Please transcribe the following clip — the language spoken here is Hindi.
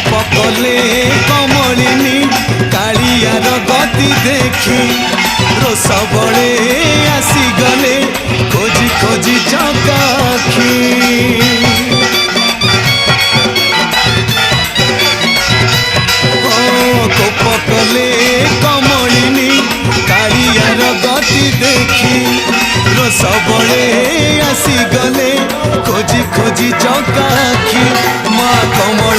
पकले कमलिनी कालियार गति देखी रोष बड़े आसीगले खोजी खोजी चकाखी पकले कमलिनी कालियार गति देखी रोष बड़े आसीगले खोजी खोजी चकाखी माँ कमल